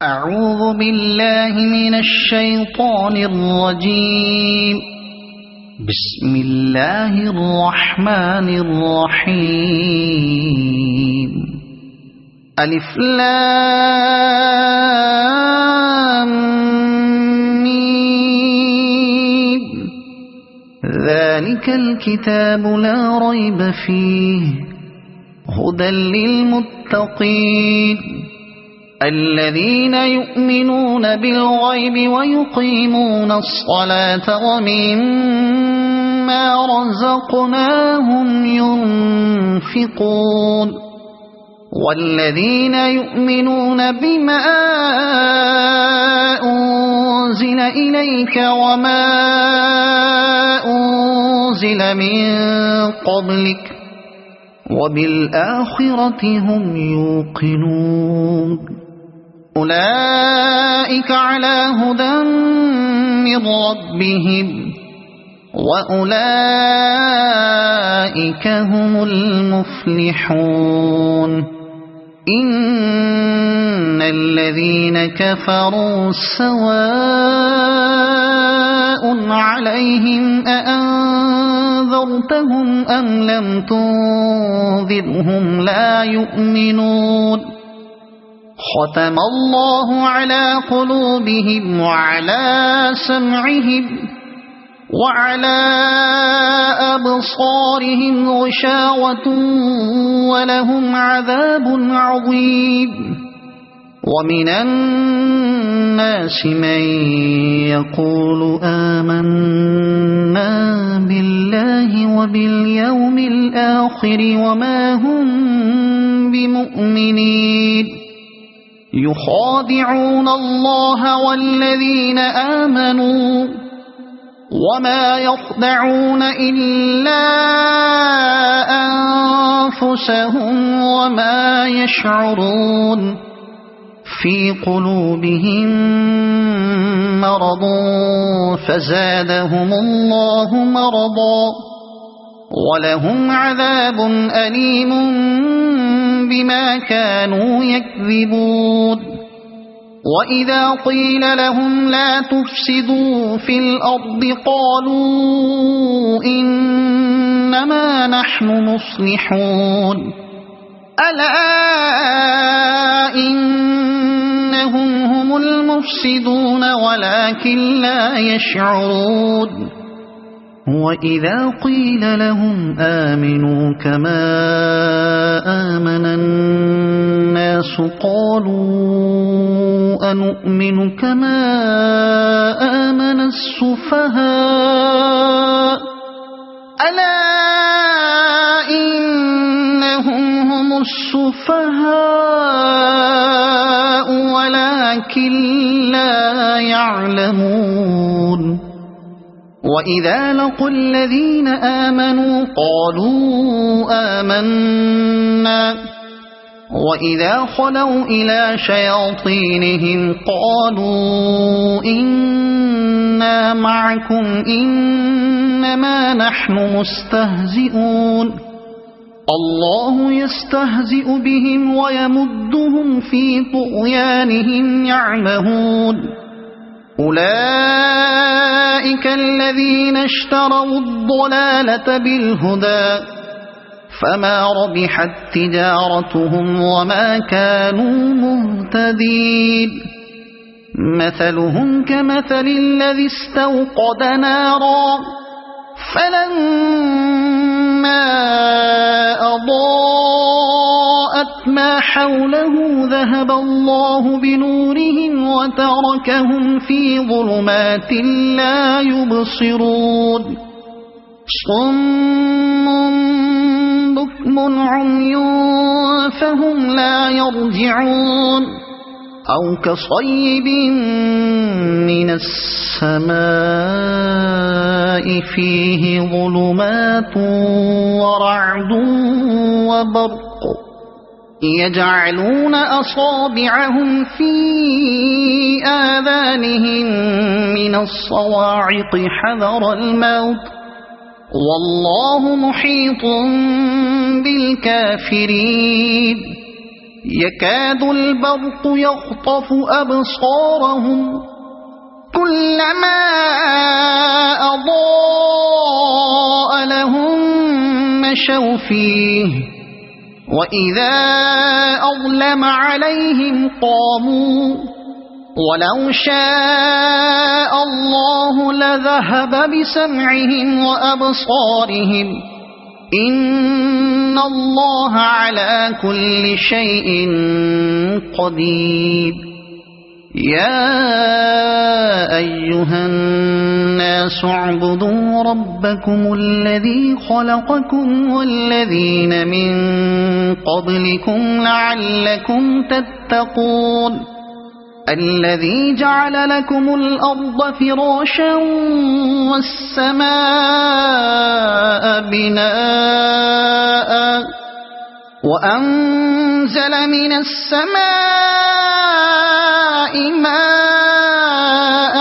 أعوذ بالله من الشيطان الرجيم. بسم الله الرحمن الرحيم. ألف لام ميم. ذلك الكتاب لا ريب فيه هدى للمتقين الذين يؤمنون بالغيب ويقيمون الصلاة ومما رزقناهم ينفقون والذين يؤمنون بما أنزل إليك وما أنزل من قبلك وبالآخرة هم يوقنون أولئك على هدى من ربهم وأولئك هم المفلحون. إن الذين كفروا سواء عليهم أأنذرتهم أم لم تنذرهم لا يؤمنون. ختم الله على قلوبهم وعلى سمعهم وعلى أبصارهم غشاوة ولهم عذاب عظيم. ومن الناس من يقول آمنا بالله وباليوم الآخر وما هم بمؤمنين يخادعون الله والذين آمنوا وما يخدعون إلا أنفسهم وما يشعرون. في قلوبهم مرض فزادهم الله مرضا ولهم عذاب أليم بما كانوا يكذبون. وإذا قيل لهم لا تفسدوا في الأرض قالوا إنما نحن مصلحون ألا إنهم هم المفسدون ولكن لا يشعرون. وإذا قيل لهم آمنوا كما آمن الناس قالوا أنؤمن كما آمن السفهاء ألا إنهم هم السفهاء ولكن لا يعلمون. وإذا لقوا الذين آمنوا قالوا آمنا وإذا خلوا إلى شياطينهم قالوا إنا معكم إنما نحن مستهزئون. الله يستهزئ بهم ويمدهم في طغيانهم يعمهون. أولئك الذين اشتروا الضلالة بالهدى فما ربحت تجارتهم وما كانوا مهتدين. مثلهم كمثل الذي استوقد نارا فلما أضاءت ما حوله ذهب الله بنورهم وتركهم في ظلمات لا يبصرون. صم بكم عمي فهم لا يرجعون. أو كصيب من السماء فيه ظلمات ورعد وبرق يجعلون أصابعهم في آذانهم من الصواعق حذر الموت والله محيط بالكافرين. يكاد البرق يخطف أبصارهم كلما أضاء لهم مشوا فيه وإذا أظلم عليهم قاموا ولو شاء الله لذهب بسمعهم وأبصارهم إن الله على كل شيء قدير يا أيها الناس اعبدوا ربكم الذي خلقكم والذين من قبلكم لعلكم تتقون الذي جعل لكم الأرض فراشا والسماء بناء وأنزل من السماء ماء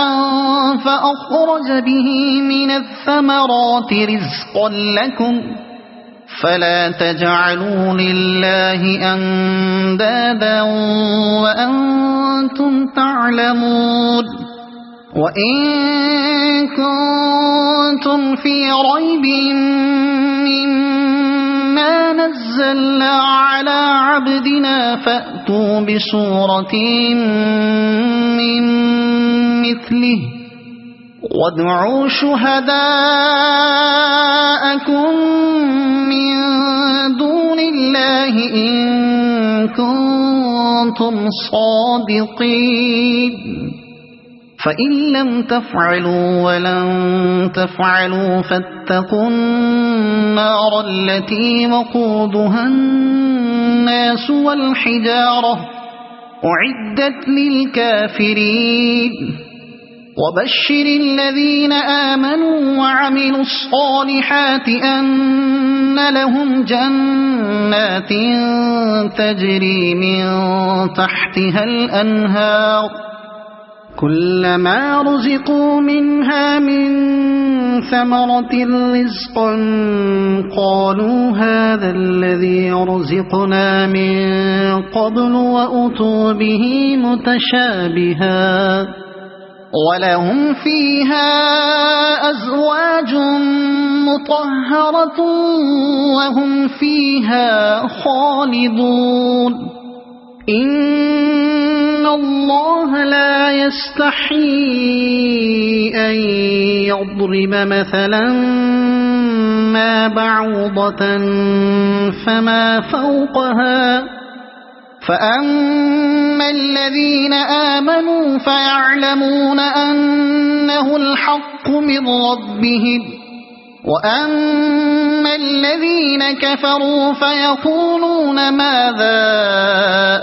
فأخرج به من الثمرات رزقا لكم فلا تجعلوا لله أندادا وأنتم تعلمون وإن كنتم في ريب مما نزلنا على عبدنا فأتوا بسورة من مثله وادعوا شهداءكم من دون الله إن كنتم صادقين فإن لم تفعلوا ولن تفعلوا فاتقوا النار التي وقودها الناس والحجارة أعدت للكافرين وبشر الذين آمنوا وعملوا الصالحات أن لهم جنات تجري من تحتها الأنهار كلما رزقوا منها من ثمرة رزقا قالوا هذا الذي رزقنا من قبل وأتوا به متشابها ولهم فيها أزواج مطهرة وهم فيها خالدون إن الله لا يستحيي أن يضرب مثلا ما بعوضة فما فوقها فأما الذين آمنوا فيعلمون أنه الحق من ربهم وأما الذين كفروا فيقولون ماذا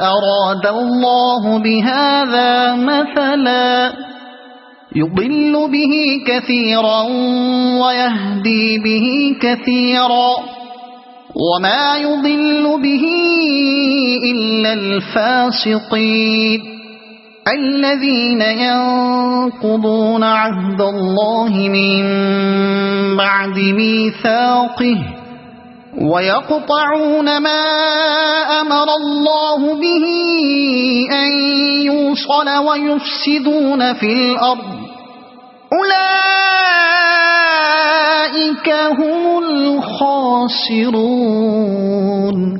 أراد الله بهذا مثلا يضل به كثيرا ويهدي به كثيرا وما يضل به إلا الفاسقين الذين ينقضون عهد الله من بعد ميثاقه ويقطعون ما أمر الله به أن يوصل ويفسدون في الأرض أولئك هم الخاسرون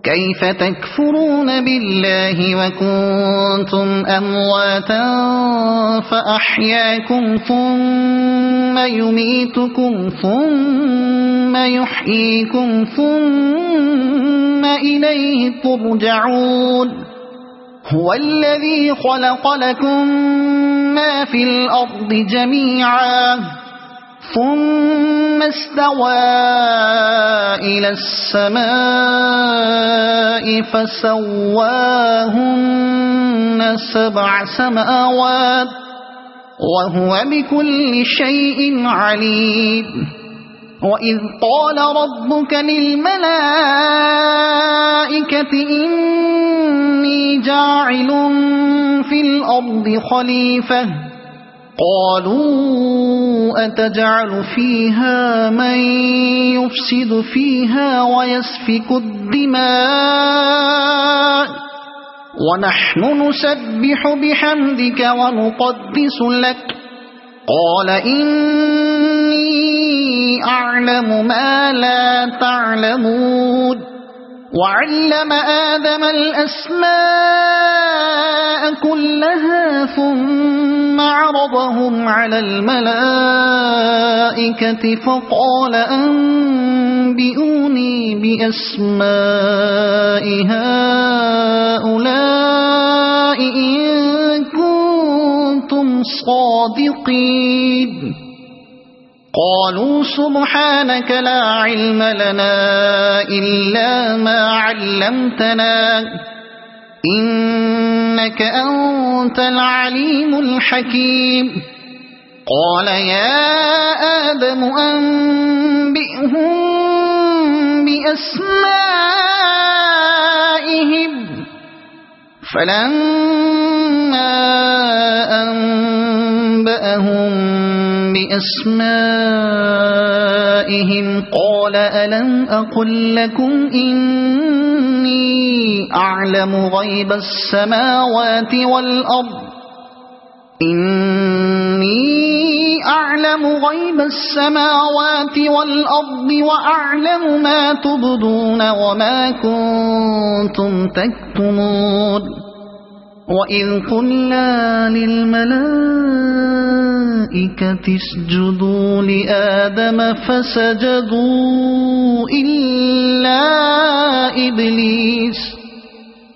كيف تكفرون بالله وكنتم أمواتا فأحياكم ثم يميتكم ثم يحييكم ثم إليه ترجعون هو الذي خلق لكم ما في الأرض جميعا ثم استوى إلى السماء فسواهن 7 سماوات وهو بكل شيء عليم وإذ قال ربك للملائكة إني جاعل في الأرض خليفة قالوا أتجعل فيها من يفسد فيها ويسفك الدماء ونحن نسبح بحمدك ونقدس لك قال إني أعلم ما لا تعلمون وعلم آدم الأسماء كلها ثم عرضهم على الملائكة فقال أنبئوني بأسماء هؤلاء إن كنتم صادقين قالوا سبحانك لا علم لنا إلا ما علمتنا إنك أنت العليم الحكيم قال يا آدم أنبئهم بأسمائهم فلما أنبأهم بأسمائهم قال ألم أقل لكم إني أعلم غيب السماوات والأرض وأعلم ما تبدون وما كنتم تكتمون وإذ قلنا للملائكة اسجدوا لآدم فسجدوا إلا إبليس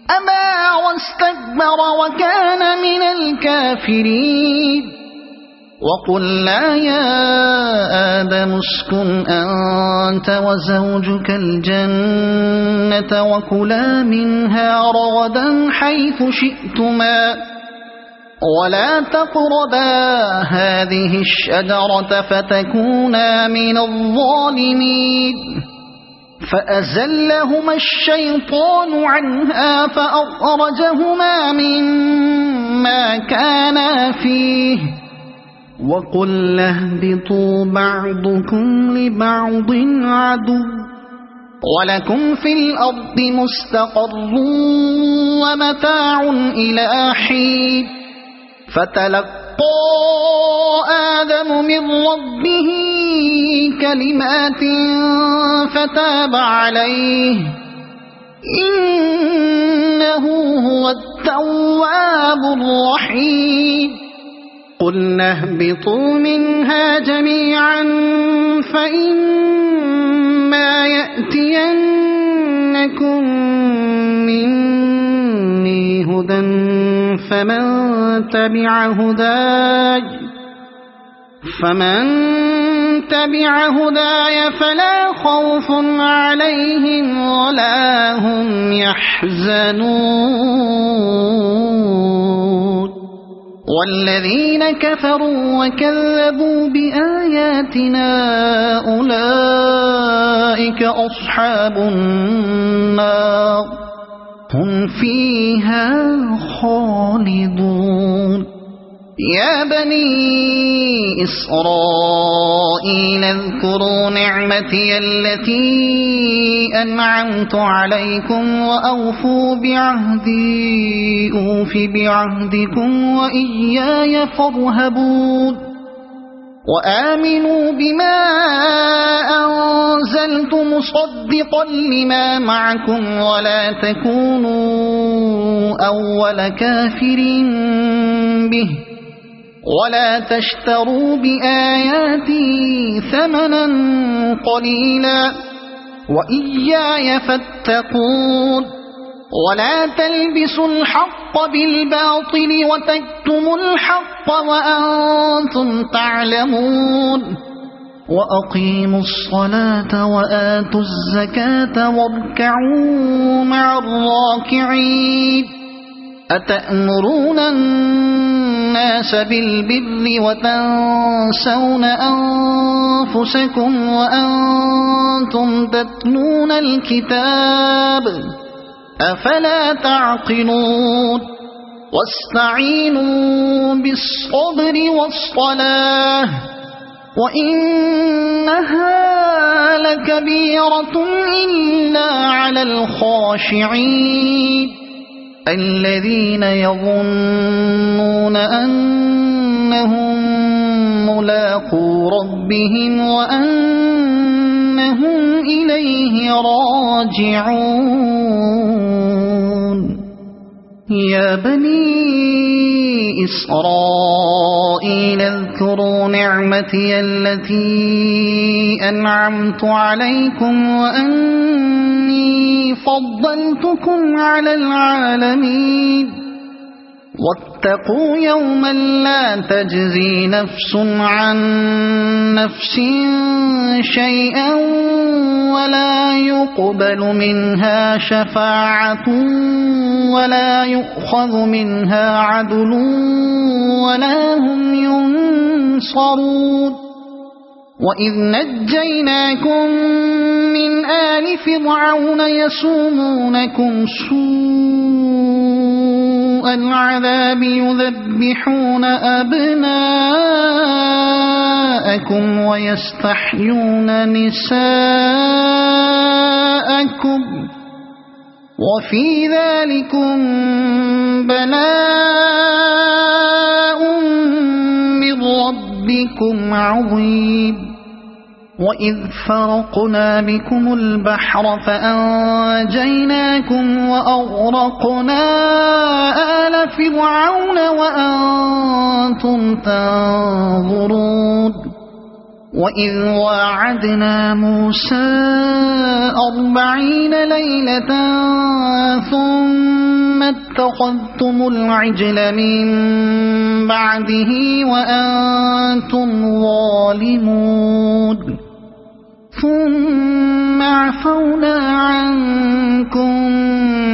أبى واستكبر وكان من الكافرين وقلنا يا آدم اسكن أنت وزوجك الجنة وكلا منها رغدا حيث شئتما ولا تقربا هذه الشجرة فتكونا من الظالمين فأزلهما الشيطان عنها فأخرجهما مما كانا فيه وقلنا اهبطوا بعضكم لبعض عدو ولكم في الأرض مستقر ومتاع إلى حين فتلقى آدم من ربه كلمات فتاب عليه إنه هو التواب الرحيم قلنا اهبطوا منها جميعا فإما يأتينكم مني هدى فمن تبع هداي فلا خوف عليهم ولا هم يحزنون والذين كفروا وكذبوا بآياتنا أولئك أصحاب النار هم فيها خالدون يا بني إسرائيل اذكروا نعمتي التي أنعمت عليكم وأوفوا بعهدي أوف بعهدكم وإياي فارهبون وآمنوا بما أنزلت مصدقا لما معكم ولا تكونوا أول كافر به ولا تشتروا بآياتي ثمنا قليلا وإياي فاتقون ولا تلبسوا الحق بالباطل وتكتموا الحق وأنتم تعلمون وأقيموا الصلاة وآتوا الزكاة واركعوا مع الراكعين أتأمرون الناس بالبر وتنسون أنفسكم وأنتم تتلون الكتاب أفلا تعقلون واستعينوا بالصبر والصلاة وإنها لكبيرة إلا على الخاشعين الذين يظنون أنهم ملاقو ربهم وأنهم إليه راجعون يا بني إسرائيل اذكروا نعمتي التي أنعمت عليكم وأني فضلتكم على العالمين واتقوا يوما لا تجزي نفس عن نفس شيئا ولا يقبل منها شفاعة ولا يؤخذ منها عدل ولا هم ينصرون وإذ نجيناكم من آل فرعون يسومونكم سوء العذاب يذبحون أبناءكم ويستحيون نساءكم وفي ذلكم بلاء من ربكم عظيم وإذ فرقنا بكم البحر فأنجيناكم وأغرقنا آل فرعون وأنتم تنظرون وإذ واعدنا موسى 40 ليلة ثم اتخذتم العجل من بعده وأنتم ظالمون ثم عفونا عنكم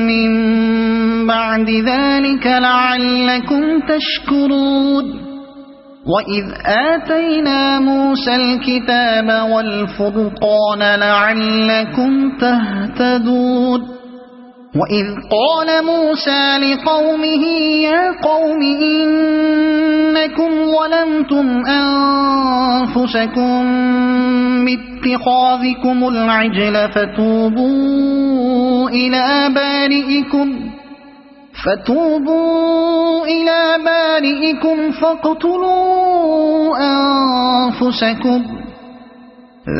من بعد ذلك لعلكم تشكرون وإذ آتينا موسى الكتاب والفرقان لعلكم تهتدون وإذ قال موسى لقومه يا قوم إنكم ظلمتم أنفسكم باتخاذكم العجل فتوبوا إلى بارئكم فاقتلوا أنفسكم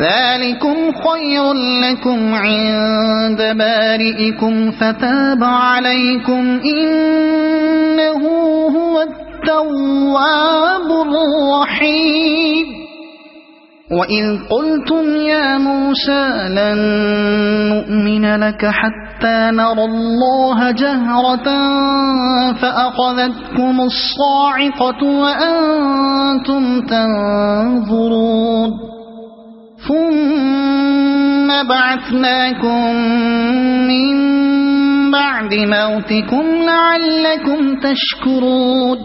ذلكم خير لكم عند بارئكم فتاب عليكم إنه هو التواب الرحيم وإذ قلتم يا موسى لن نؤمن لك حتى نرى الله جهرة فأخذتكم الصاعقة وأنتم تنظرون ثم بعثناكم من بعد موتكم لعلكم تشكرون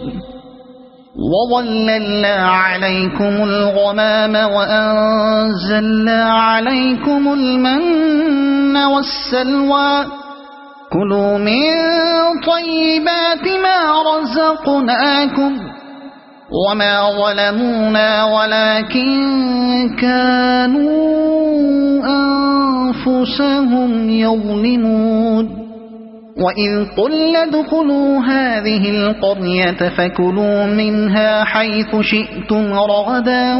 وظللنا عليكم الغمام وأنزلنا عليكم المن والسلوى كلوا من طيبات ما رزقناكم وما ظلمونا ولكن كانوا أنفسهم يظلمون وإذ قلنا ادخلوا هذه القرية فكلوا منها حيث شئتم رغدا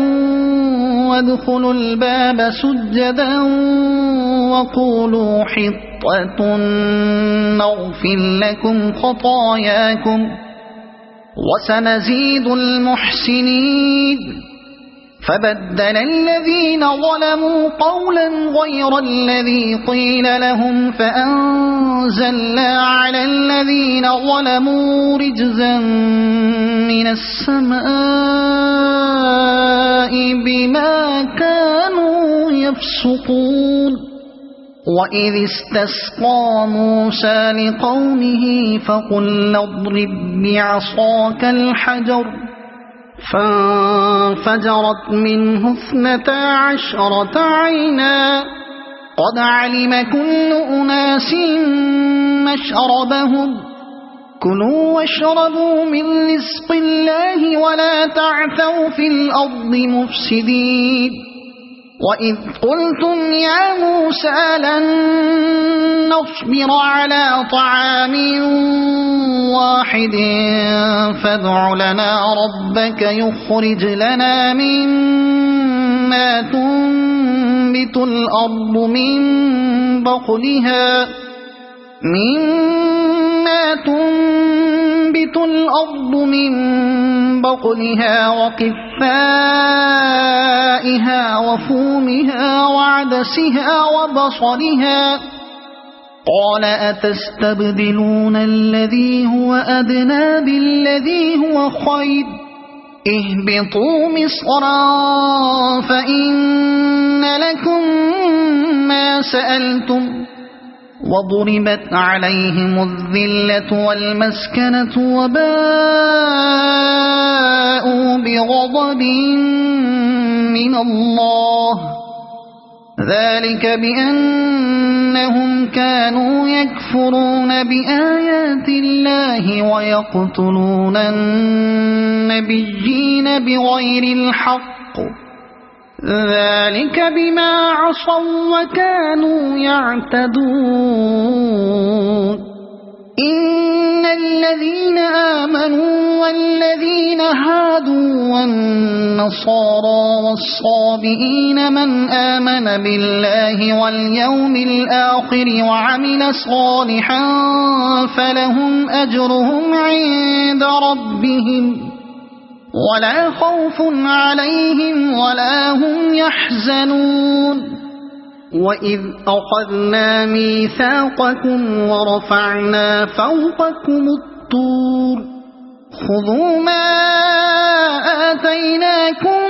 وادخلوا الباب سجدا وقولوا حطة نغفر لكم خطاياكم وسنزيد المحسنين فبدل الذين ظلموا قولا غير الذي قيل لهم فأنزلنا على الذين ظلموا رجزا من السماء بما كانوا يفسقون وإذ استسقى موسى لقومه فقل اضرب بعصاك الحجر فانفجرت منه 12 عينا قد علم كل أناس مشربهم كلوا واشربوا من رزق الله ولا تعثوا في الأرض مفسدين وإذ قلتم يا موسى لن نصبر على طعام واحد فادع لنا ربك يخرج لنا مما تنبت الأرض من بقلها وقثائها وفومها وعدسها وبصلها قال أتستبدلون الذي هو أدنى بالذي هو خير اهبطوا مصرا فإن لكم ما سألتم وضربت عليهم الذلة والمسكنة وباءوا بغضب من الله ذلك بأنهم كانوا يكفرون بآيات الله ويقتلون النبيين بغير الحق ذلك بما عصوا وكانوا يعتدون إن الذين آمنوا والذين هادوا والنصارى والصابئين من آمن بالله واليوم الآخر وعمل صالحا فلهم أجرهم عند ربهم ولا خوف عليهم ولا هم يحزنون وإذ أخذنا ميثاقكم ورفعنا فوقكم الطور خذوا ما آتيناكم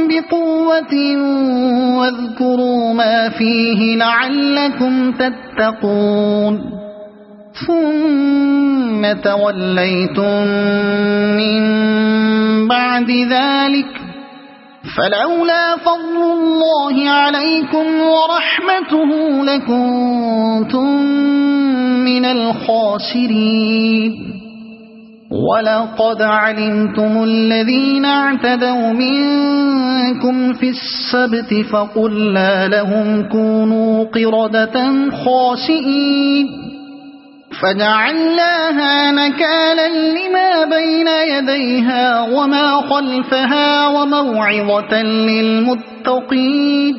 بقوة واذكروا ما فيه لعلكم تتقون ثم توليتم من بعد ذلك فلولا فضل الله عليكم ورحمته لكنتم من الخاسرين ولقد علمتم الذين اعتدوا منكم في السبت فقلنا لهم كونوا قردة خاسئين فجعلناها نكالا لما بين يديها وما خلفها وموعظة للمتقين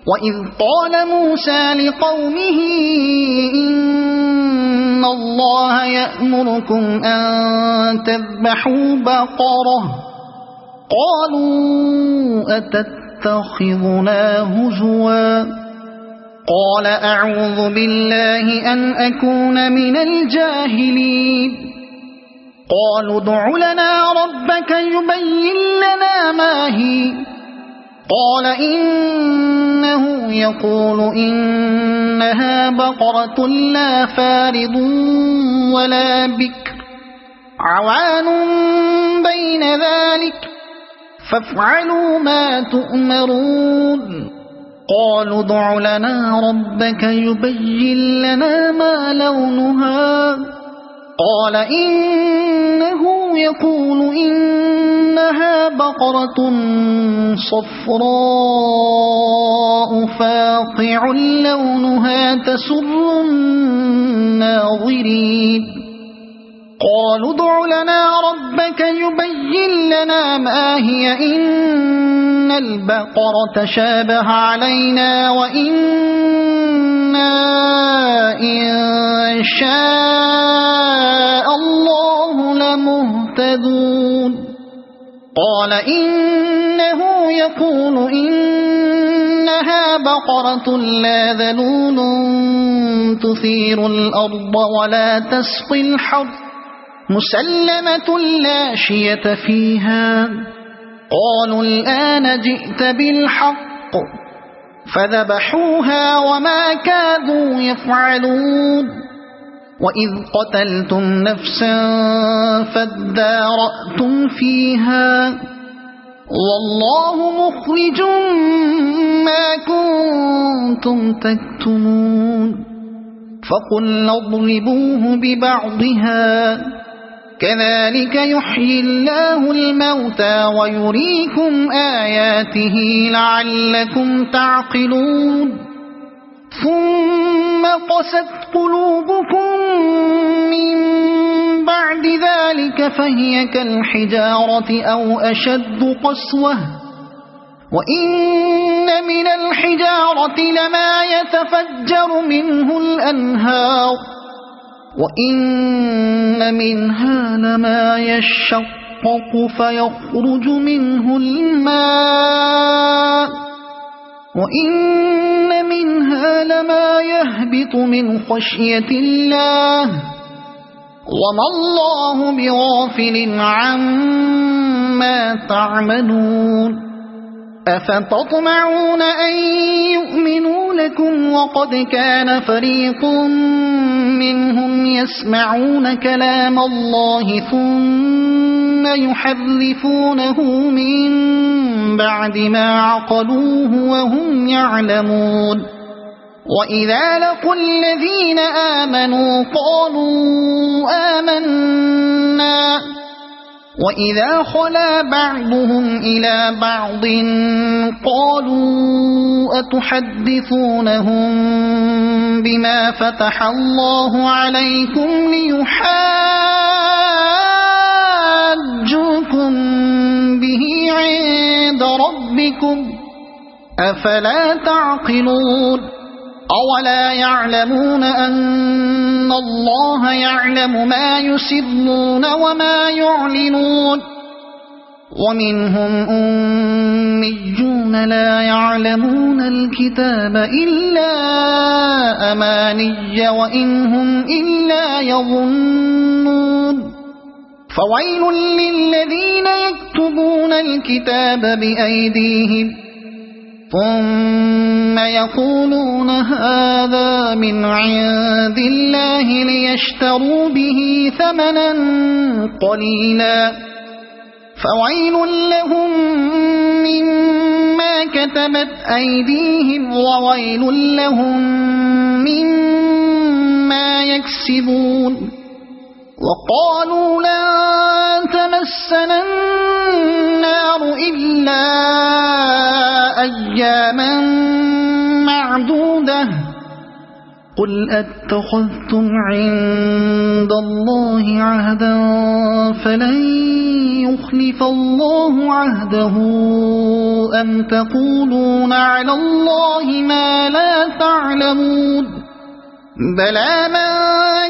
وإذ قال موسى لقومه إن الله يأمركم أن تذبحوا بقرة قالوا أتتخذنا هزوا قال أعوذ بالله أن أكون من الجاهلين قالوا ادع لنا ربك يبين لنا ما هي قال إنه يقول إنها بقرة لا فارض ولا بكر عوان بين ذلك فافعلوا ما تؤمرون قالوا ادع لنا ربك يبين لنا ما لونها قال إنه يقول إنها بقرة صفراء فاقع لونها تسر الناظرين قالوا ادع لنا ربك يبين لنا ما هي إن البقرة شابه علينا وإنا إن شاء الله لمهتدون قال إنه يقول إنها بقرة لا ذلول تثير الأرض ولا تسقي الحرث مسلمة لا شية فيها قالوا الآن جئت بالحق فذبحوها وما كادوا يفعلون وإذ قتلتم نفسا فادارأتم فيها والله مخرج ما كنتم تكتمون فقلنا اضربوه ببعضها كذلك يحيي الله الموتى ويريكم آياته لعلكم تعقلون ثم قست قلوبكم من بعد ذلك فهي كالحجارة أو أشد قسوة وإن من الحجارة لما يتفجر منه الأنهار وإن منها لما يشقق فيخرج منه الماء وإن منها لما يهبط من خشية الله وما الله بغافل عما تعملون أفتطمعون أن يؤمنوا لكم وقد كان فريق منهم يسمعون كلام الله ثم يحرفونه من بعد ما عقلوه وهم يعلمون وإذا لقوا الذين آمنوا قالوا آمنا وإذا خلا بعضهم إلى بعض قالوا أتحدثونهم بما فتح الله عليكم ليحاجوكم به عند ربكم أفلا تعقلون أولا يعلمون أن الله يعلم ما يسرون وما يعلنون ومنهم أميون لا يعلمون الكتاب إلا أماني وإن هم إلا يظنون فويل للذين يكتبون الكتاب بأيديهم ثم يقولون هذا من عند الله ليشتروا به ثمنا قليلا فويل لهم مما كتبت أيديهم وويل لهم مما يكسبون وقالوا لن تمسنا النار إلا أياما معدودة قل أتخذتم عند الله عهدا فلن يخلف الله عهده أم تقولون على الله ما لا تعلمون بلى من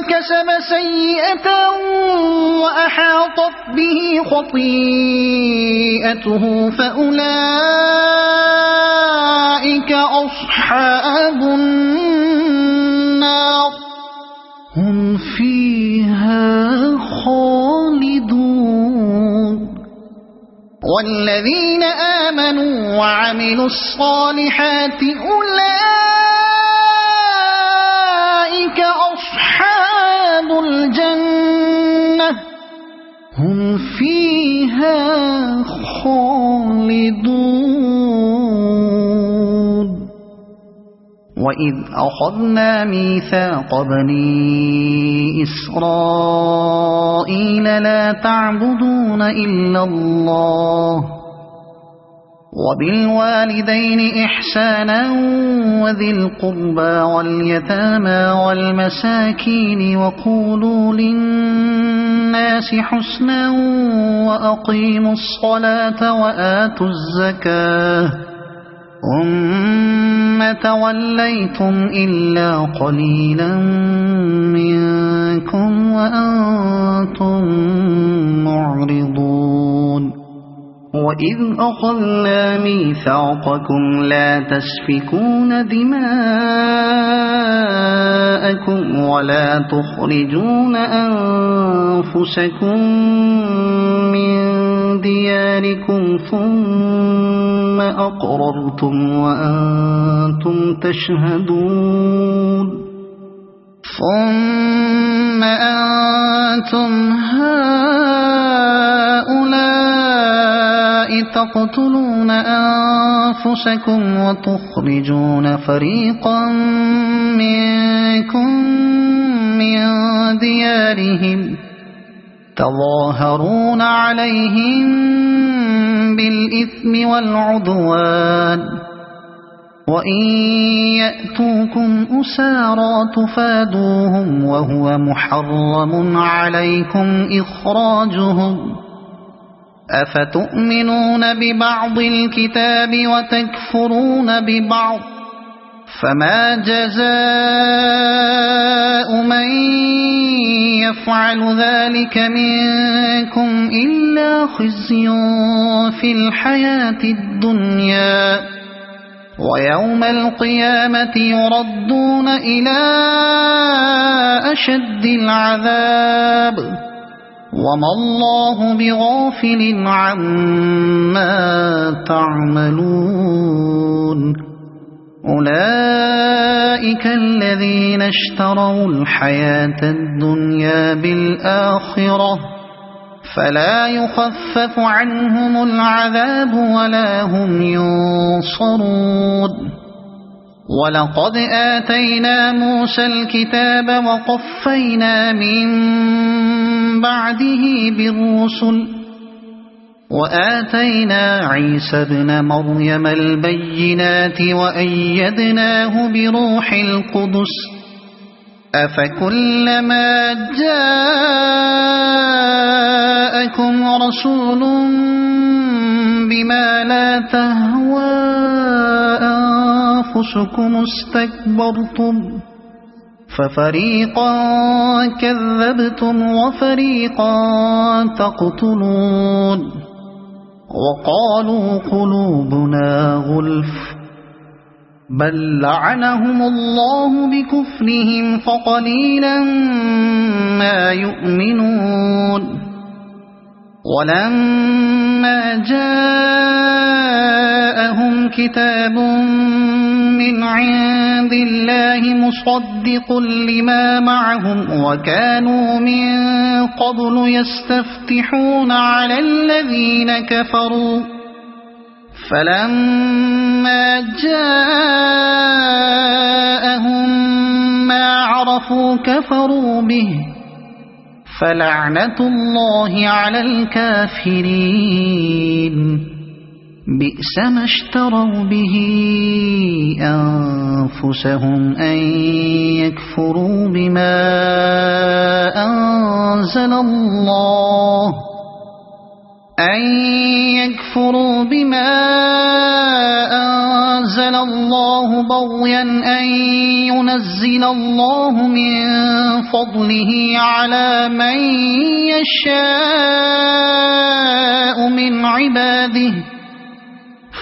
كسب سيئة وأحاطت به خطيئته فأولئك أصحاب النار هم فيها خالدون والذين آمنوا وعملوا الصالحات أولئك أصحاب الجنة هم فيها خالدون وإذ أخذنا ميثاق بني إسرائيل لا تعبدون إلا الله وبالوالدين إحسانا وذي القربى واليتامى والمساكين وقولوا للناس حسنا وأقيموا الصلاة وآتوا الزكاة ثم توليتم إلا قليلا منكم وأنتم معرضون وإذ أخذنا ميثاقكم لا تسفكون دماءكم ولا تخرجون أنفسكم من دياركم ثم أقررتم وأنتم تشهدون ثم أنتم هؤلاء تقتلون أنفسكم وتخرجون فريقا منكم من ديارهم تظاهرون عليهم بالإثم والعدوان وإن يأتوكم أسارى تفادوهم وهو محرم عليكم إخراجهم أفتؤمنون ببعض الكتاب وتكفرون ببعض فما جزاء من يفعل ذلك منكم إلا خزي في الحياة الدنيا ويوم القيامة يردون إلى أشد العذاب وما الله بغافل عما تعملون أولئك الذين اشتروا الحياة الدنيا بالآخرة فلا يخفف عنهم العذاب ولا هم ينصرون ولقد آتينا موسى الكتاب وقفينا من بعده بالرسل وآتينا عيسى ابن مريم البينات وأيدناه بروح القدس أفكلما جاءكم رسول بما لا تهوى أنفسكم استكبرتم ففريقا كذبتم وفريقا تقتلون وقالوا قلوبنا غلف بل لعنهم الله بكفرهم فقليلا ما يؤمنون ولما جاءهم كتاب من عند الله مصدق لما معهم وكانوا من قبل يستفتحون على الذين كفروا فلما جاءهم ما عرفوا كفروا به فلعنة الله على الكافرين بئس ما اشتروا به أنفسهم أن يكفروا بما أنزل الله بغيا أن ينزل الله من فضله على من يشاء من عباده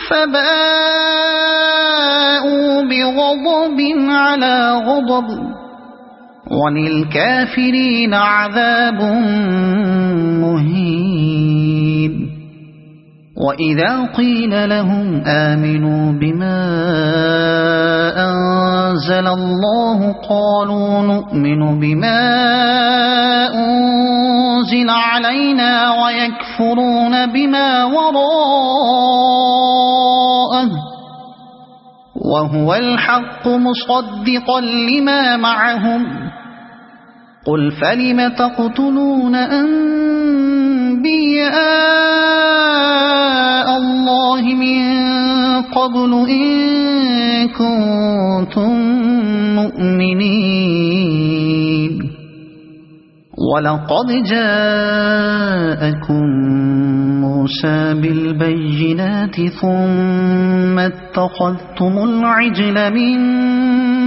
فباءوا بغضب على غضب وللكافرين عذاب مهين وإذا قيل لهم آمنوا بما أنزل الله قالوا نؤمن بما أنزل علينا ويكفرون بما وراءه وهو الحق مصدقا لما معهم قل فلم تقتلون أنبياء الله من قبل إن كنتم مؤمنين ولقد جاءكم موسى بالبينات ثم اتخذتم العجل من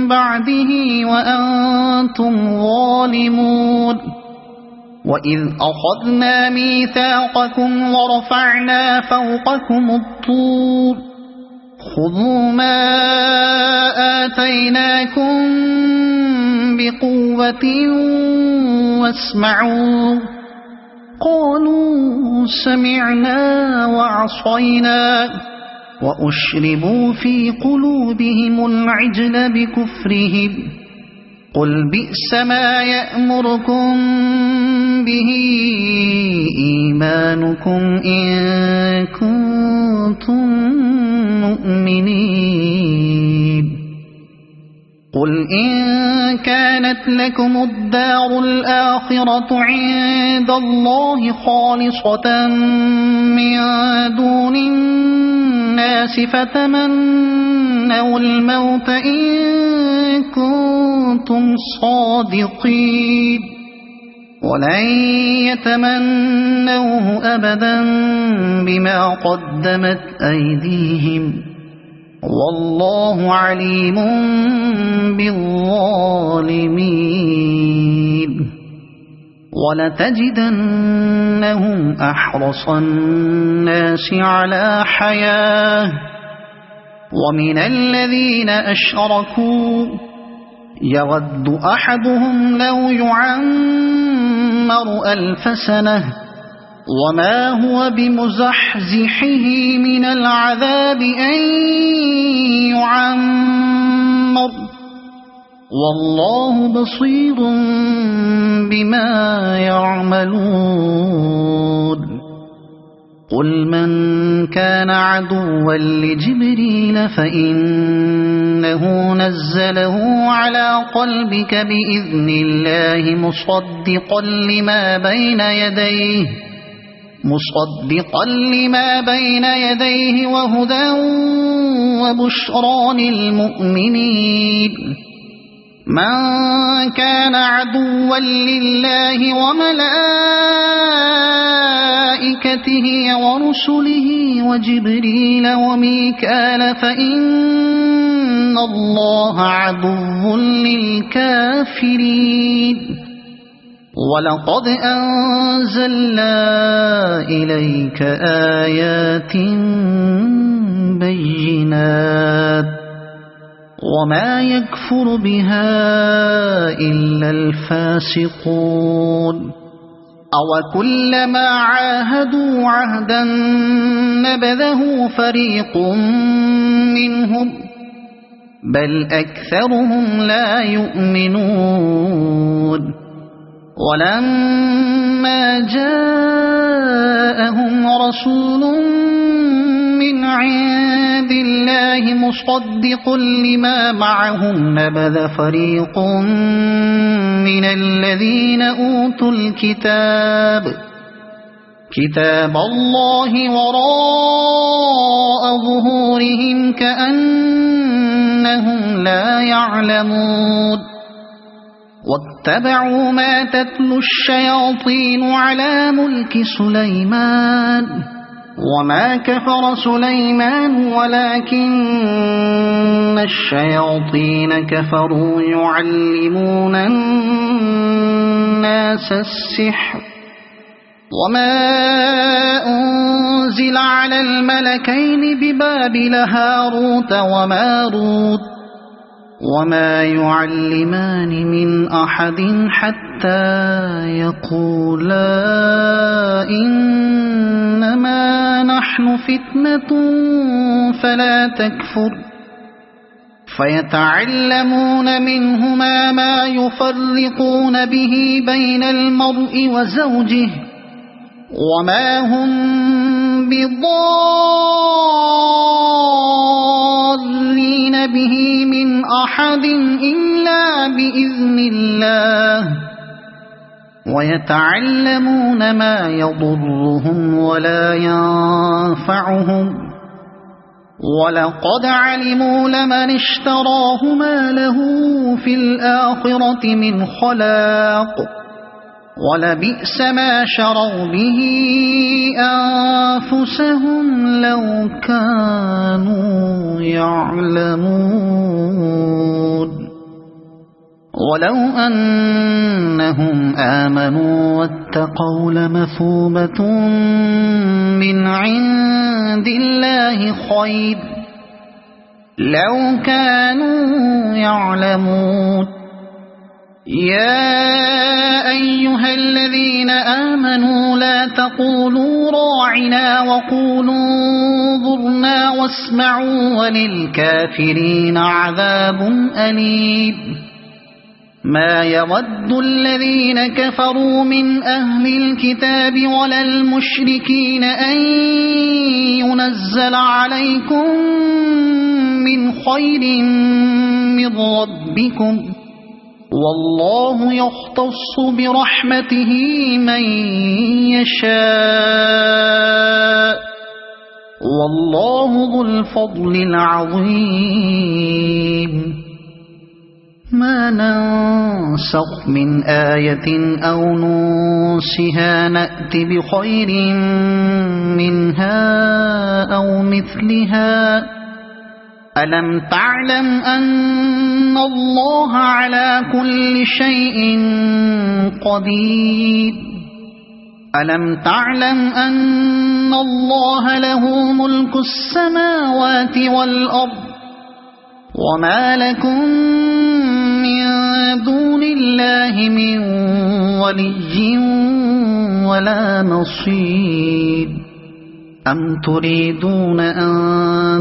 بعده وأنتم ظالمون وإذ أخذنا ميثاقكم ورفعنا فوقكم الطور خذوا ما آتيناكم بقوة واسمعوا قالوا سمعنا وعصينا وأشربوا في قلوبهم العجل بكفرهم قل بئس ما يأمركم به إيمانكم إن كنتم مؤمنين قل إن كان كانت لكم الدار الآخرة عند الله خالصة من دون الناس فتمنوا الموت إن كنتم صادقين ولن يتمنوه أبدا بما قدمت أيديهم والله عليم بالظالمين ولتجدنهم أحرص الناس على حياة ومن الذين أشركوا يود أحدهم لو يعمر 1000 سنة وما هو بمزحزحه من العذاب أن يعمر والله بصير بما يعملون قل من كان عدوا لجبريل فإنه نزله على قلبك بإذن الله مصدقا لما بين يديه وهدى وبشرى للمؤمنين من كان عدوا لله وملائكته ورسله وجبريل وميكال فإن الله عدو للكافرين ولقد أنزلنا إليك آيات بينات وما يكفر بها إلا الفاسقون أوكلما عاهدوا عهدا نبذه فريق منهم بل أكثرهم لا يؤمنون ولما جاءهم رسول من عند الله مصدق لما معهم نبذ فريق من الذين أوتوا كتاب الله وراء ظهورهم كأنهم لا يعلمون واتبعوا ما تتلو الشياطين على ملك سليمان وما كفر سليمان ولكن الشياطين كفروا يعلمون الناس السحر وما أنزل على الملكين ببابل هاروت وماروت وما يعلمان من أحد حتى يقولا إنما نحن فتنة فلا تكفر فيتعلمون منهما ما يفرقون به بين المرء وزوجه وما هم بضارين به من أحد إلا بإذن الله ويتعلمون ما يضرهم ولا ينفعهم ولقد علموا لمن اشتراه ما له في الآخرة من خلاق ولبئس ما شروا به أنفسهم لو كانوا يعلمون ولو أنهم آمنوا واتقوا لمثوبة من عند الله خير لو كانوا يعلمون يا أيها الذين آمنوا لا تقولوا راعنا وقولوا انظرنا واسمعوا وللكافرين عذاب أليم ما يود الذين كفروا من أهل الكتاب ولا المشركين أن ينزل عليكم من خير من ربكم والله يختص برحمته من يشاء والله ذو الفضل العظيم ما ننسخ من آية أو ننسها نأت بخير منها أو مثلها ألم تعلم أن الله على كل شيء قدير ألم تعلم أن الله له ملك السماوات والأرض وما لكم من دون الله من ولي ولا نصير أم تريدون أن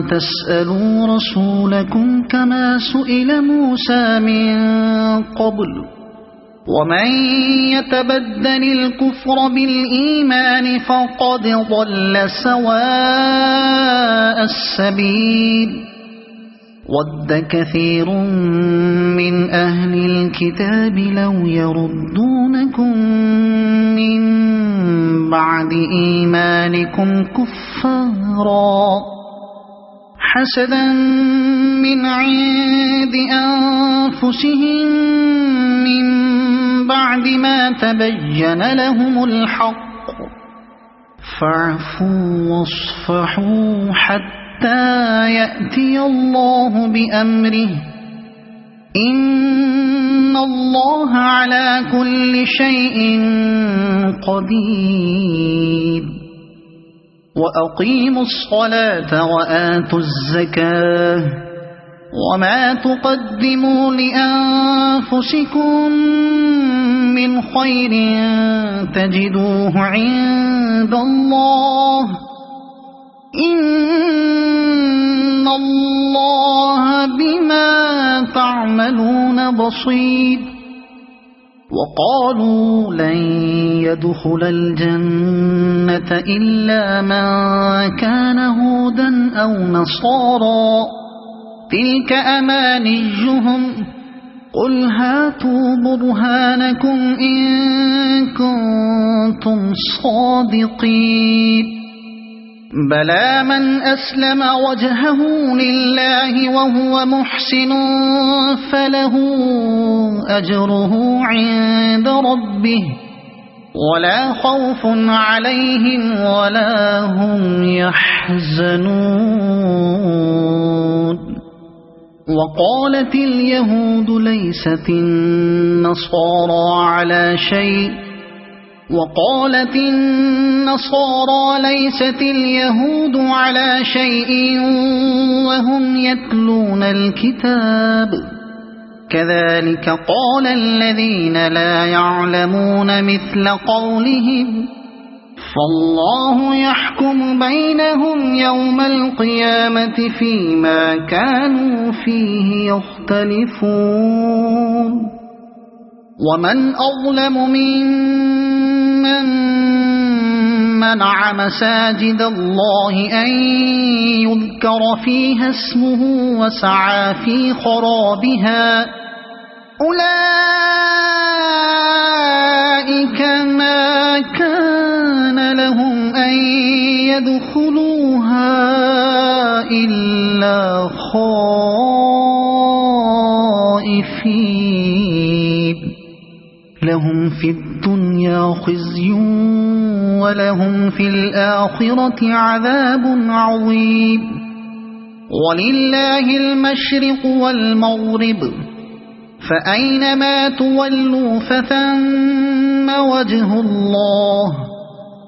تسألوا رسولكم كما سئل موسى من قبل ومن يتبدل الكفر بالإيمان فقد ضل سواء السبيل ود كثير من أهل الكتاب لو يردونكم من بعد إيمانكم كفارا حسدا من عند أنفسهم من بعد ما تبين لهم الحق فاعفوا واصفحوا حتى يأتي الله بأمره إن الله على كل شيء قدير وأقيموا الصلاة وآتوا الزكاة وما تقدموا لأنفسكم من خير تجدوه عند الله إن الله بما تعملون بصير وقالوا لن يدخل الجنة إلا من كان هودا أو نصارى تلك أمانيهم قل هاتوا برهانكم إن كنتم صادقين بلى من أسلم وجهه لله وهو محسن فله أجره عند ربه ولا خوف عليهم ولا هم يحزنون وقالت اليهود ليست النصارى على شيء وقالت النصارى ليست اليهود على شيء وهم يتلون الكتاب كذلك قال الذين لا يعلمون مثل قولهم فالله يحكم بينهم يوم القيامة فيما كانوا فيه يختلفون ومن أظلم ممن منع مساجد الله أن يذكر فيها اسمه وسعى في خرابها أولئك ما كان لهم أن يدخلوها إلا خائفين لهم في الدنيا خزي ولهم في الآخرة عذاب عظيم ولله المشرق والمغرب فأينما تولوا فثم وجه الله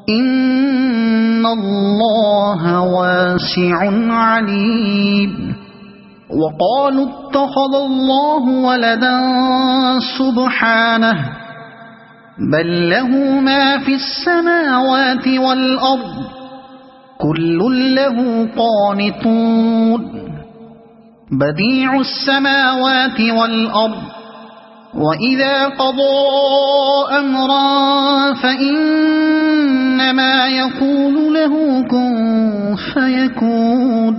إن الله واسع عليم وقالوا اتخذ الله ولدا سبحانه بل له ما في السماوات والأرض كل له قانتون بديع السماوات والأرض وإذا قضى أمرا فإنما يقول له كن فيكون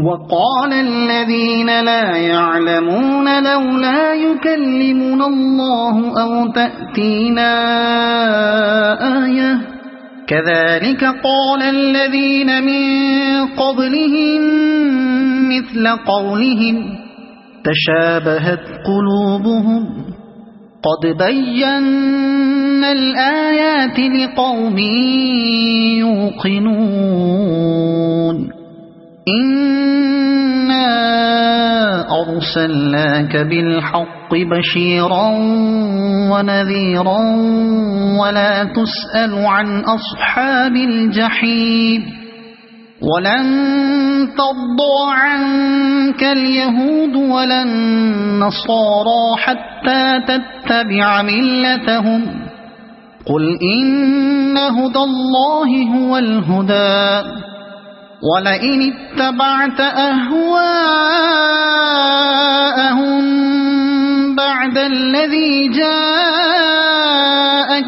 وقال الذين لا يعلمون لولا يكلمنا الله أو تأتينا آية كذلك قال الذين من قبلهم مثل قولهم تشابهت قلوبهم قد بينا الآيات لقوم يوقنون إنا أرسلناك بالحق بشيرا ونذيرا ولا تسأل عن أصحاب الجحيم ولن ترضى عنك اليهود ولا النصارى حتى تتبع ملتهم قل إن هدى الله هو الهدى ولئن اتبعت أهواءهم بعد الذي جاءك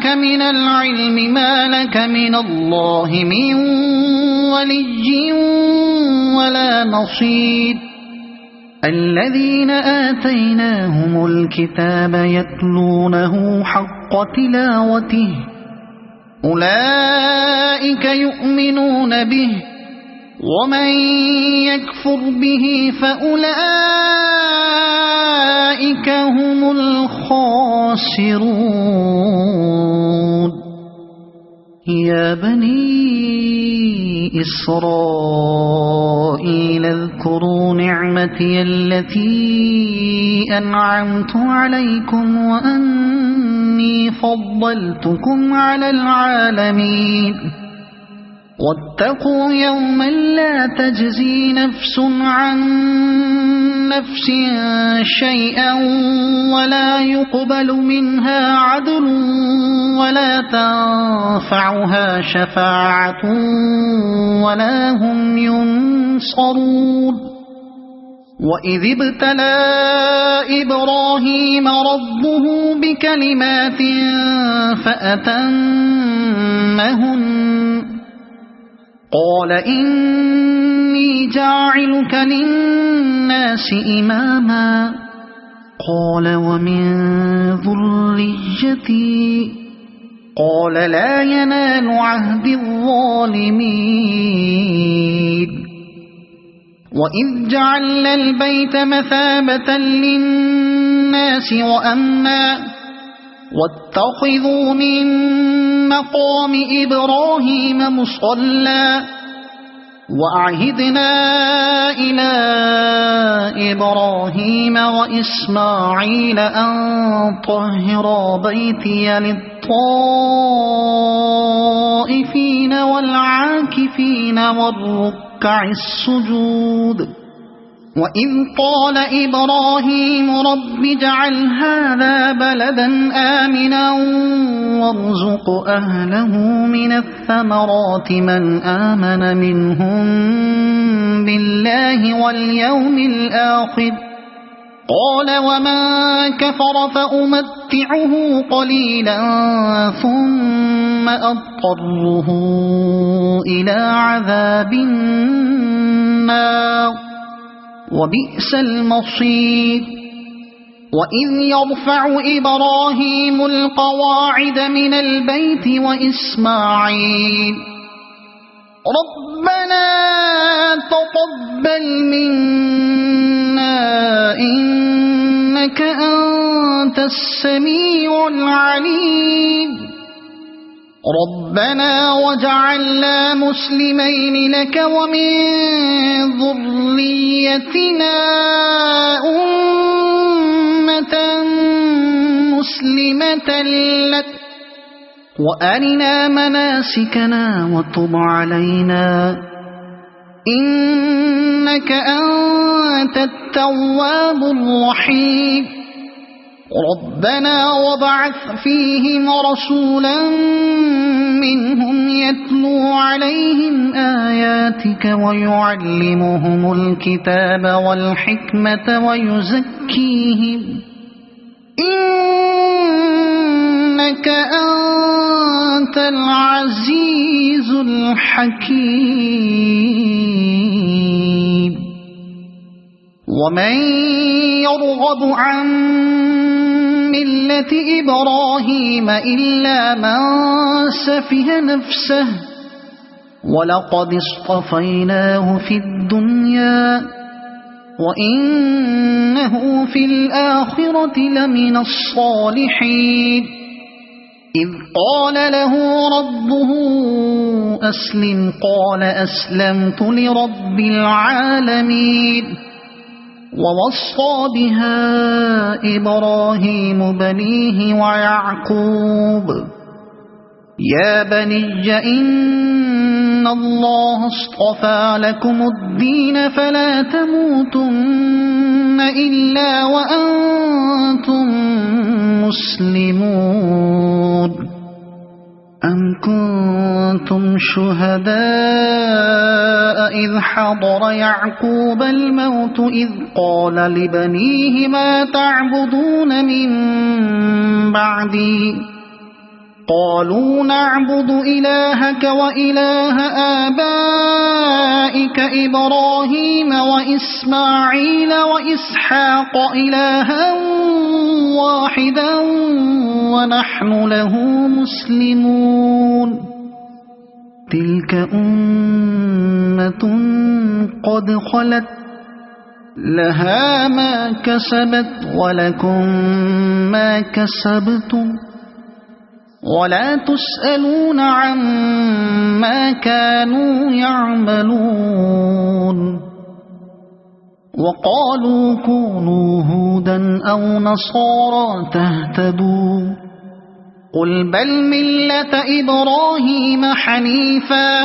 من العلم ما لك من الله من ولي ولا نصير الذين آتيناهم الكتاب يتلونه حق تلاوته أولئك يؤمنون به ومن يكفر به فأولئك هم الخاسرون يا بني إسرائيل اذكروا نعمتي التي أنعمت عليكم وأني فضلتكم على العالمين واتقوا يوما لا تجزي نفس عن نفس شيئا ولا يقبل منها عدل ولا تنفعها شفاعة ولا هم ينصرون وإذ ابتلى إبراهيم ربه بكلمات فأتمهن قال إني جاعلك للناس إماما قال ومن ذريتي قال لا ينال عهد الظالمين وإذ جعلنا البيت مثابة للناس وأمنا واتخذوا من مقام إبراهيم مصلى وأعهدنا إلى إبراهيم وإسماعيل أن طهرا بيتي للطائفين والعاكفين والركع السجود وإذ قال إبراهيم رب اجعل هذا بلدا آمنا وارزق أهله من الثمرات من آمن منهم بالله واليوم الآخر قال ومن كفر فأمتعه قليلا ثم أضطره إلى عذاب النار وبئس المصير وإذ يرفع إبراهيم القواعد من البيت وإسماعيل ربنا تقبل منا إنك أنت السميع العليم ربنا وجعلنا مسلمين لك ومن ذريتنا أمة مسلمة لك وأرنا مناسكنا وتب علينا إنك أنت التواب الرحيم ربنا وابعث فيهم رسولا منهم يتلو عليهم آياتك ويعلمهم الكتاب والحكمة ويزكيهم إنك أنت العزيز الحكيم ومن يرغب عن ملة إبراهيم إلا من سفه نفسه ولقد اصطفيناه في الدنيا وإنه في الآخرة لمن الصالحين إذ قال له ربه أسلم قال أسلمت لرب العالمين ووصى بها إبراهيم بنيه ويعقوب يا بني إن الله اصطفى لكم الدين فلا تموتن إلا وأنتم مسلمون أم كنتم شهداء إذ حضر يعقوب الموت إذ قال لبنيه ما تعبدون من بعدي قالوا نعبد إلهك وإله آبائك إبراهيم وإسماعيل وإسحاق إلها واحدا ونحن له مسلمون تلك أمة قد خلت لها ما كسبت ولكم ما كسبتم ولا تسألون عما كانوا يعملون وقالوا كونوا هودا أو نصارى تهتدوا قل بل ملة إبراهيم حنيفا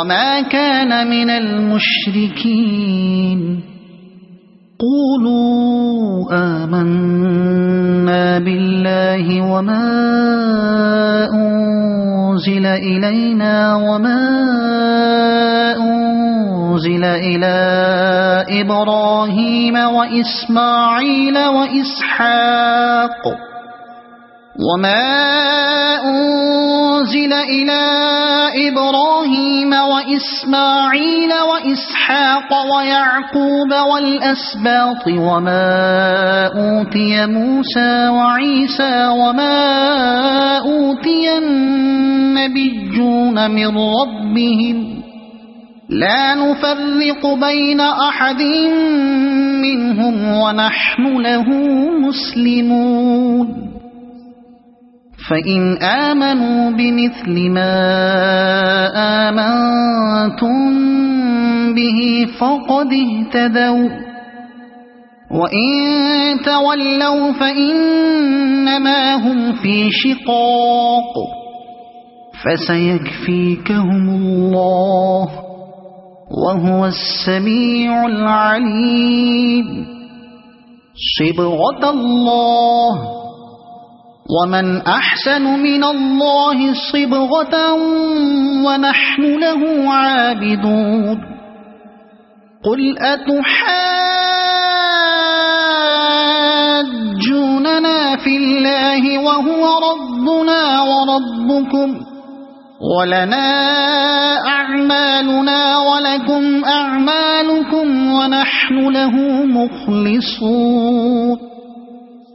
وما كان من المشركين قولوا آمنا بالله وما أنزل إلينا وما أنزل إلى إبراهيم وإسماعيل وإسحاق وما أنزل إلى إبراهيم وإسماعيل وإسحاق ويعقوب والأسباط وما أوتي موسى وعيسى وما أوتي النبيون من ربهم لا نفرق بين أحد منهم ونحن له مسلمون فإن آمنوا بمثل ما آمنتم به فقد اهتدوا وإن تولوا فإنما هم في شقاق فسيكفيكهم الله وهو السميع العليم صبغة الله ومن أحسن من الله صبغة ونحن له عابدون قل أتحاجوننا في الله وهو ربنا وربكم ولنا أعمالنا ولكم أعمالكم ونحن له مخلصون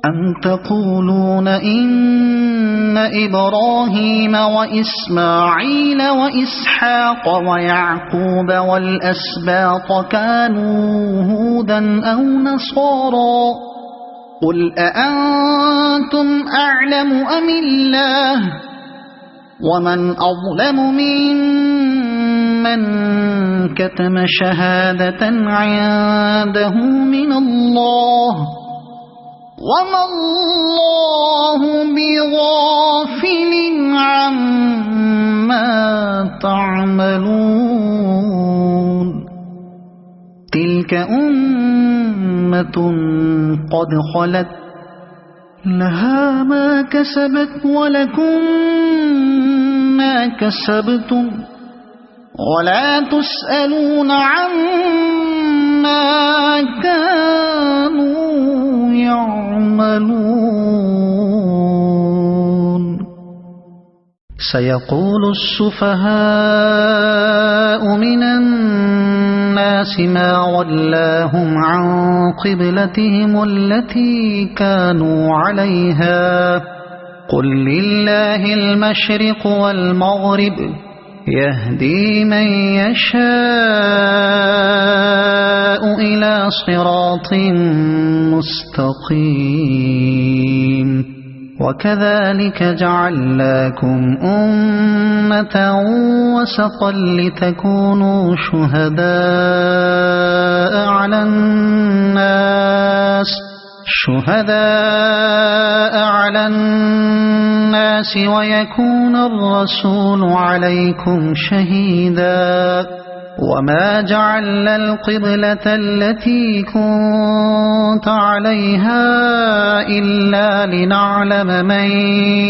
أم تقولون إن إبراهيم وإسماعيل وإسحاق ويعقوب والأسباط كانوا هودا أو نصارى قل أأنتم أعلم أم الله ومن أظلم ممن كتم شهادة عنده من الله وما الله بغافل عما تعملون تلك أمة قد خلت لها ما كسبت ولكم ما كسبتم ولا تسألون عما كانوا يعملون سيقول السفهاء من الناس ما ولاهم عن قبلتهم التي كانوا عليها قل لله المشرق والمغرب يهدي من يشاء إلى صراط مستقيم وكذلك جعلناكم أمة وسطا لتكونوا شهداء على الناس ويكون الرسول عليكم شهيدا وما جعلنا القبلة التي كنت عليها إلا لنعلم من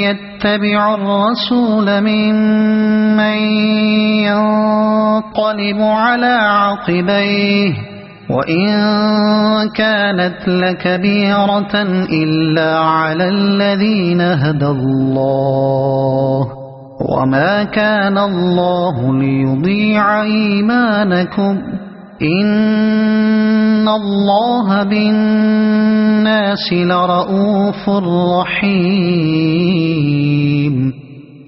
يتبع الرسول ممن ينقلب على عقبيه وإن كانت لكبيرة إلا على الذين هدى الله وما كان الله ليضيع إيمانكم إن الله بالناس لرؤوف رحيم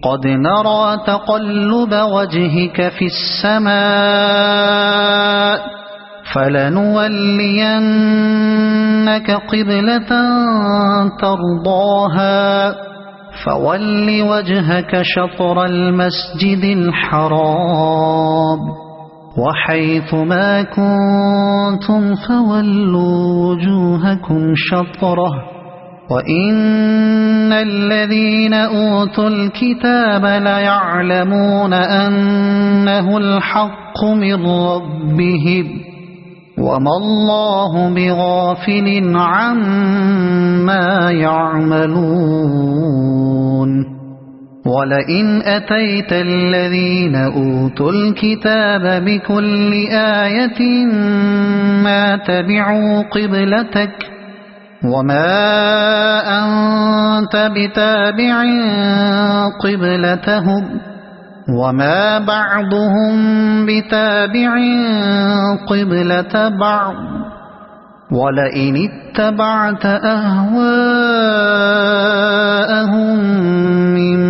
قد نرى تقلب وجهك في السماء فلنولينك قبلة ترضاها فول وجهك شطر المسجد الحرام وحيث ما كنتم فولوا وجوهكم شطره وإن الذين أوتوا الكتاب ليعلمون أنه الحق من ربهم وما الله بغافل عما يعملون ولئن أتيت الذين أوتوا الكتاب بكل آية ما تبعوا قبلتك وما أنت بتابع قبلتهم وما بعضهم بتابع قبلة بعض ولئن اتبعت أهواءهم من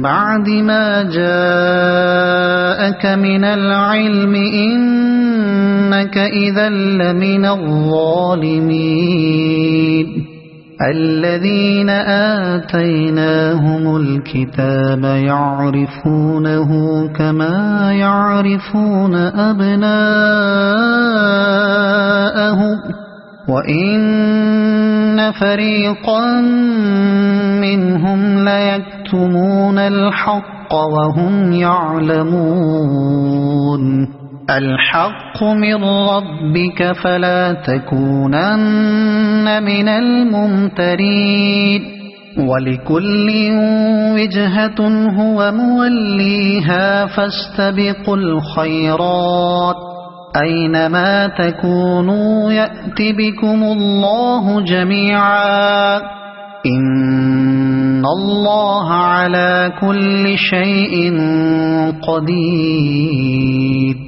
بعد ما جاءك من العلم إنك إذا لمن الظالمين الذين آتيناهم الكتاب يعرفونه كما يعرفون أبناءهم وإن فريقا منهم ليكتمون الحق وهم يعلمون الحق من ربك فلا تكونن من الممترين ولكل وجهة هو موليها فاستبقوا الخيرات أينما تكونوا يأت بكم الله جميعا إن الله على كل شيء قدير